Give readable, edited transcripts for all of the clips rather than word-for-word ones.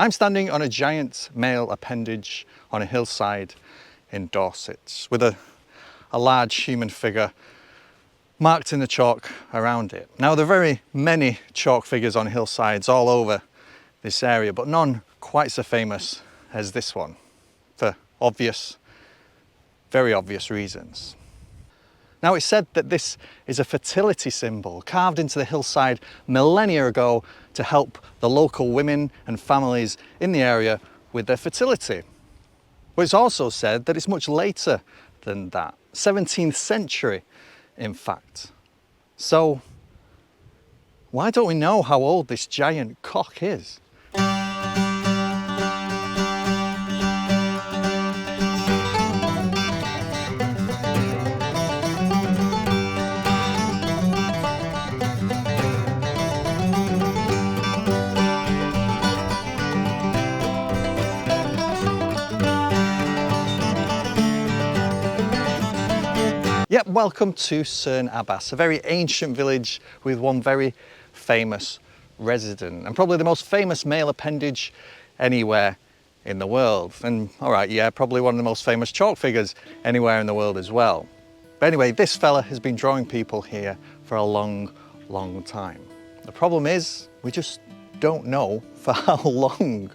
I'm standing on a giant male appendage on a hillside in Dorset with a large human figure marked in the chalk around it. Now, there are very many chalk figures on hillsides all over this area, but none quite so famous as this one for obvious, very obvious reasons. Now, it's said that this is a fertility symbol carved into the hillside millennia ago to help the local women and families in the area with their fertility. But it's also said that it's much later than that, 17th century, in fact. So, why don't we know how old this giant cock is? Yep, welcome to Cerne Abbas, a very ancient village with one very famous resident, and probably the most famous male appendage anywhere in the world. And all right, yeah, probably one of the most famous chalk figures anywhere in the world as well. But anyway, this fella has been drawing people here for a long, long time. The problem is, we just don't know for how long.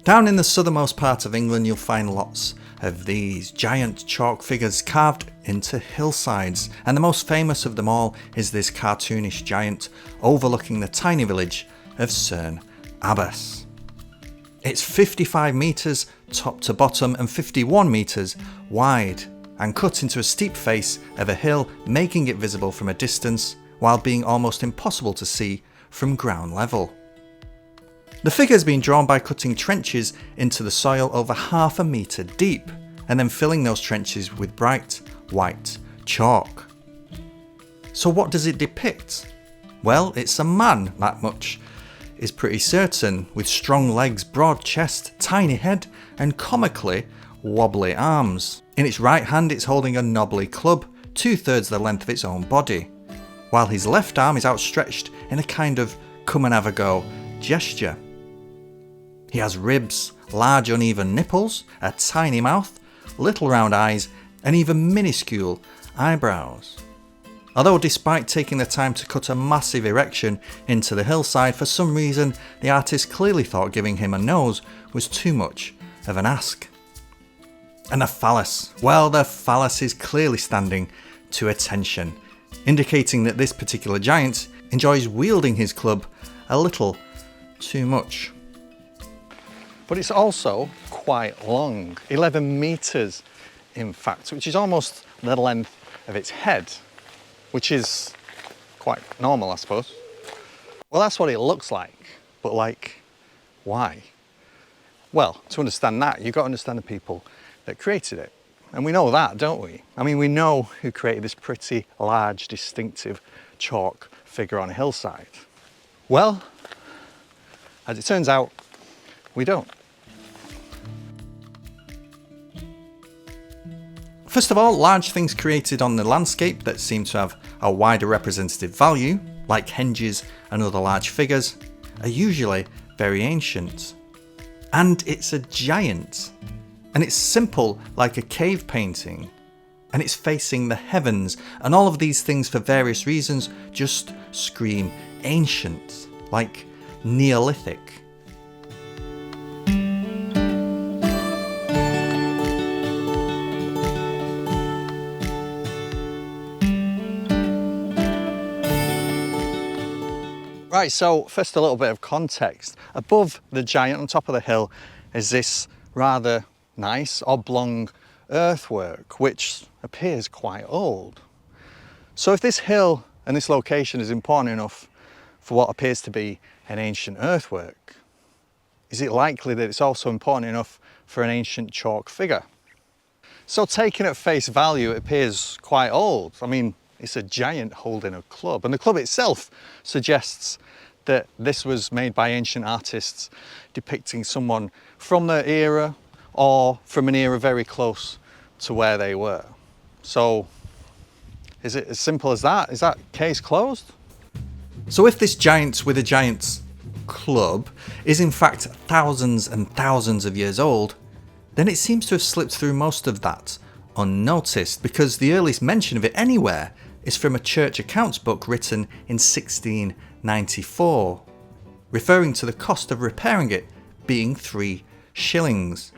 Down in the southernmost part of England, you'll find lots of these giant chalk figures carved into hillsides, and the most famous of them all is this cartoonish giant overlooking the tiny village of Cerne Abbas. It's 55 metres top to bottom and 51 metres wide, and cut into a steep face of a hill, making it visible from a distance while being almost impossible to see from ground level. The figure has been drawn by cutting trenches into the soil over half a metre deep and then filling those trenches with bright white chalk. So what does it depict? Well, it's a man, that much is pretty certain, with strong legs, broad chest, tiny head and comically wobbly arms. In its right hand it's holding a knobbly club, 2/3 the length of its own body, while his left arm is outstretched in a kind of come and have a go gesture. He has ribs, large uneven nipples, a tiny mouth, little round eyes, and even minuscule eyebrows. Although despite taking the time to cut a massive erection into the hillside, for some reason the artist clearly thought giving him a nose was too much of an ask. And the phallus, well, the phallus is clearly standing to attention, indicating that this particular giant enjoys wielding his club a little too much. But it's also quite long, 11 metres in fact, which is almost the length of its head, which is quite normal, I suppose. Well, that's what it looks like, but like, why? Well, to understand that, you've got to understand the people that created it. And we know that, don't we? I mean, we know who created this pretty large, distinctive chalk figure on a hillside. Well, as it turns out, we don't. First of all, large things created on the landscape that seem to have a wider representative value, like henges and other large figures, are usually very ancient. And it's a giant. And it's simple like a cave painting. And it's facing the heavens. And all of these things, for various reasons, just scream ancient, like Neolithic. Right, so first a little bit of context. Above the giant on top of the hill is this rather nice oblong earthwork which appears quite old. So if this hill and this location is important enough for what appears to be an ancient earthwork, is it likely that it's also important enough for an ancient chalk figure? So taken at face value, it appears quite old. I mean, it's a giant holding a club, and the club itself suggests that this was made by ancient artists depicting someone from their era or from an era very close to where they were. So is it as simple as that? Is that case closed? So if this giant with a giant's club is in fact thousands and thousands of years old, then it seems to have slipped through most of that unnoticed, because the earliest mention of it anywhere is from a church accounts book written in 1694, referring to the cost of repairing it being 3 shillings.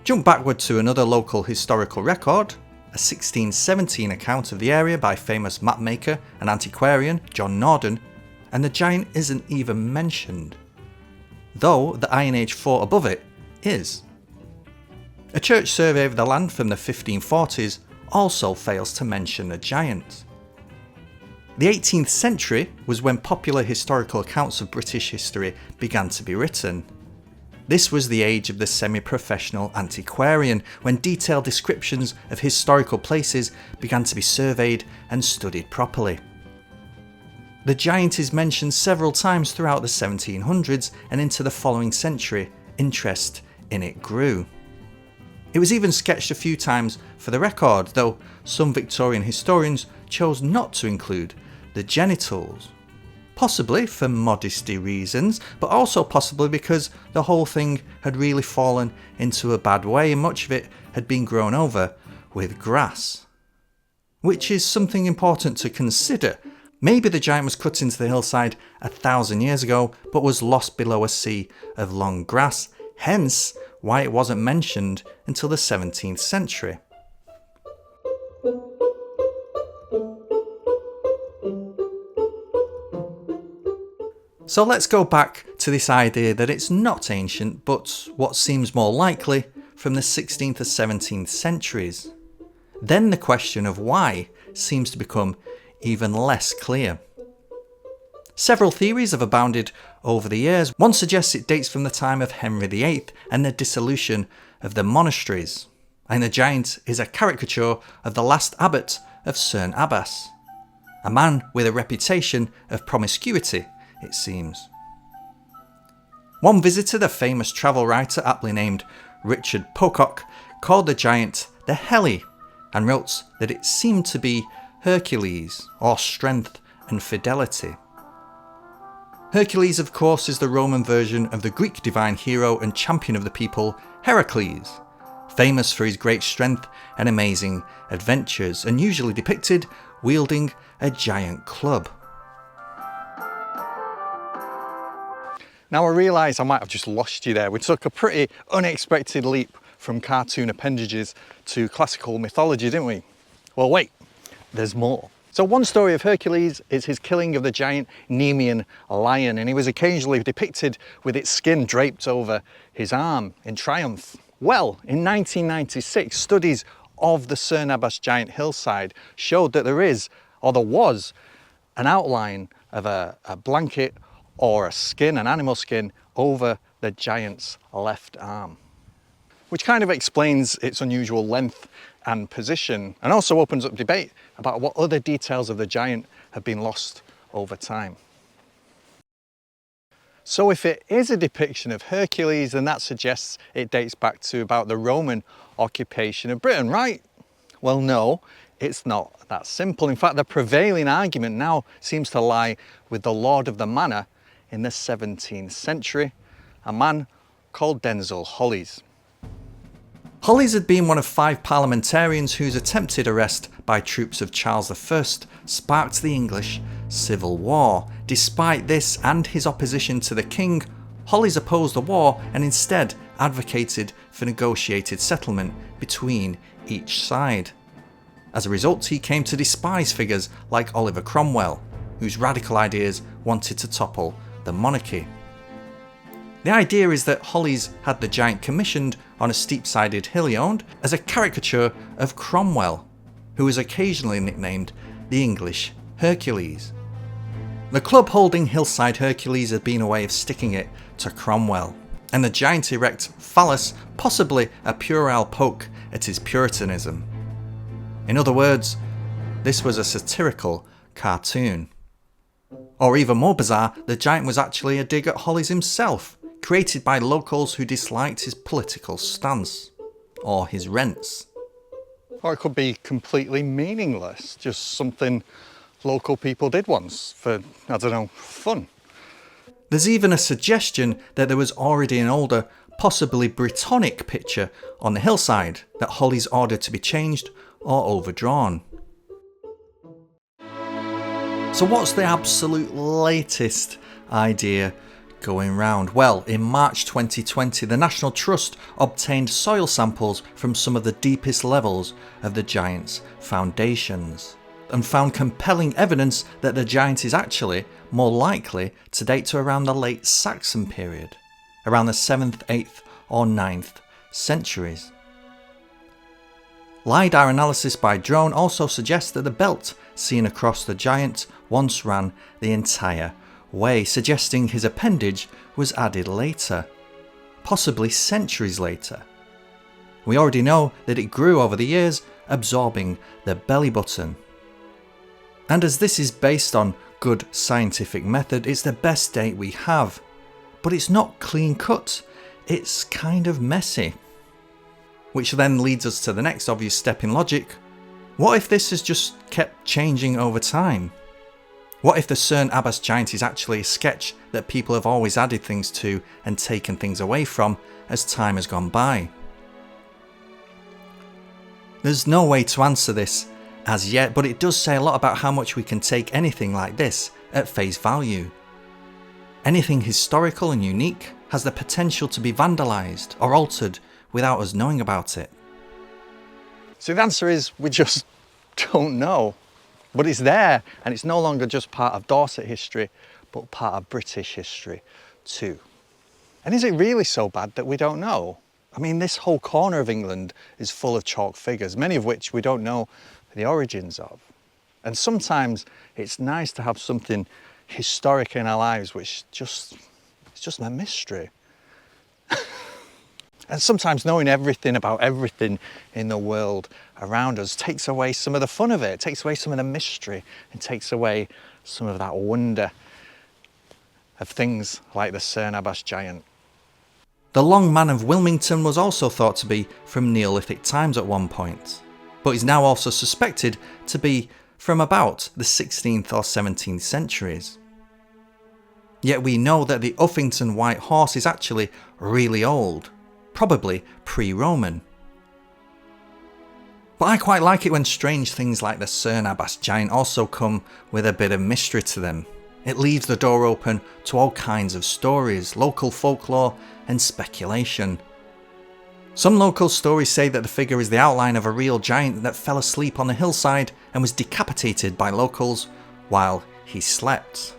Jump backward to another local historical record, a 1617 account of the area by famous mapmaker and antiquarian John Norden, and the giant isn't even mentioned, though the Iron Age fort above it is. A church survey of the land from the 1540s also fails to mention a giant. The 18th century was when popular historical accounts of British history began to be written. This was the age of the semi-professional antiquarian, when detailed descriptions of historical places began to be surveyed and studied properly. The giant is mentioned several times throughout the 1700s, and into the following century, interest in it grew. It was even sketched a few times for the record, though some Victorian historians chose not to include the genitals. Possibly for modesty reasons, but also possibly because the whole thing had really fallen into a bad way and much of it had been grown over with grass. Which is something important to consider. Maybe the giant was cut into the hillside 1,000 years ago, but was lost below a sea of long grass, hence why it wasn't mentioned until the 17th century. So let's go back to this idea that it's not ancient, but what seems more likely from the 16th or 17th centuries. Then the question of why seems to become even less clear. Several theories have abounded over the years. One suggests it dates from the time of Henry VIII and the dissolution of the monasteries, and the giant is a caricature of the last abbot of Cerne Abbas, a man with a reputation of promiscuity, it seems. One visitor, the famous travel writer aptly named Richard Pocock, called the giant the Heli and wrote that it seemed to be Hercules, or strength and fidelity. Hercules, of course, is the Roman version of the Greek divine hero and champion of the people, Heracles, famous for his great strength and amazing adventures, and usually depicted wielding a giant club. Now I realise I might have just lost you there. We took a pretty unexpected leap from cartoon appendages to classical mythology, didn't we? Well, wait, there's more. So one story of Hercules is his killing of the giant Nemean lion, and he was occasionally depicted with its skin draped over his arm in triumph. Well, in 1996, studies of the Cerne Abbas Giant hillside showed that there was an outline of a blanket or a skin, an animal skin, over the giant's left arm, which kind of explains its unusual length and position, and also opens up debate about what other details of the giant have been lost over time. So if it is a depiction of Hercules, then that suggests it dates back to about the Roman occupation of Britain, right? Well, no, it's not that simple. In fact, the prevailing argument now seems to lie with the Lord of the Manor in the 17th century, a man called Denzil Hollis. Hollis had been one of 5 parliamentarians whose attempted arrest by troops of Charles I sparked the English Civil War. Despite this and his opposition to the king, Hollis opposed the war and instead advocated for negotiated settlement between each side. As a result, he came to despise figures like Oliver Cromwell, whose radical ideas wanted to topple the monarchy. The idea is that Hollis had the giant commissioned on a steep-sided hill he owned as a caricature of Cromwell, who was occasionally nicknamed the English Hercules. The club holding Hillside Hercules had been a way of sticking it to Cromwell, and the giant erect phallus possibly a puerile poke at his puritanism. In other words, this was a satirical cartoon. Or even more bizarre, the giant was actually a dig at Hollis himself, created by locals who disliked his political stance, or his rents. Or it could be completely meaningless, just something local people did once for, I don't know, fun. There's even a suggestion that there was already an older, possibly Brittonic picture on the hillside that Holly's ordered to be changed or overdrawn. So what's the absolute latest idea going round? Well, in March 2020, the National Trust obtained soil samples from some of the deepest levels of the giant's foundations and found compelling evidence that the giant is actually more likely to date to around the late Saxon period, around the 7th, 8th or 9th centuries. LiDAR analysis by drone also suggests that the belt seen across the giant once ran the entire way, suggesting his appendage was added later, possibly centuries later. We already know that it grew over the years, absorbing the belly button. And as this is based on good scientific method, it's the best date we have. But it's not clean cut, it's kind of messy. Which then leads us to the next obvious step in logic. What if this has just kept changing over time? What if the Cerne Abbas Giant is actually a sketch that people have always added things to and taken things away from as time has gone by? There's no way to answer this as yet, but it does say a lot about how much we can take anything like this at face value. Anything historical and unique has the potential to be vandalised or altered without us knowing about it. So the answer is we just don't know. But it's there, and it's no longer just part of Dorset history, but part of British history too. And is it really so bad that we don't know? I mean, this whole corner of England is full of chalk figures, many of which we don't know the origins of. And sometimes it's nice to have something historic in our lives which it's just a mystery. And sometimes knowing everything about everything in the world around us takes away some of the fun of it, it takes away some of the mystery, and takes away some of that wonder of things like the Cerne Abbas Giant. The Long Man of Wilmington was also thought to be from Neolithic times at one point, but is now also suspected to be from about the 16th or 17th centuries. Yet we know that the Uffington White Horse is actually really old, probably pre-Roman. But I quite like it when strange things like the Cerne Abbas Giant also come with a bit of mystery to them. It leaves the door open to all kinds of stories, local folklore and speculation. Some local stories say that the figure is the outline of a real giant that fell asleep on the hillside and was decapitated by locals while he slept.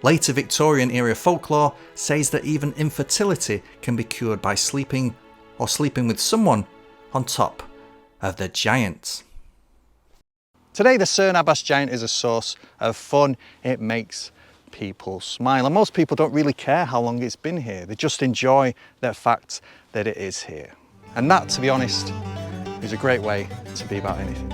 Later Victorian era folklore says that even infertility can be cured by sleeping or sleeping with someone on top of the giant. Today the Cerne Abbas Giant is a source of fun. It makes people smile, and most people don't really care how long it's been here. They just enjoy the fact that it is here. And that, to be honest, is a great way to be about anything.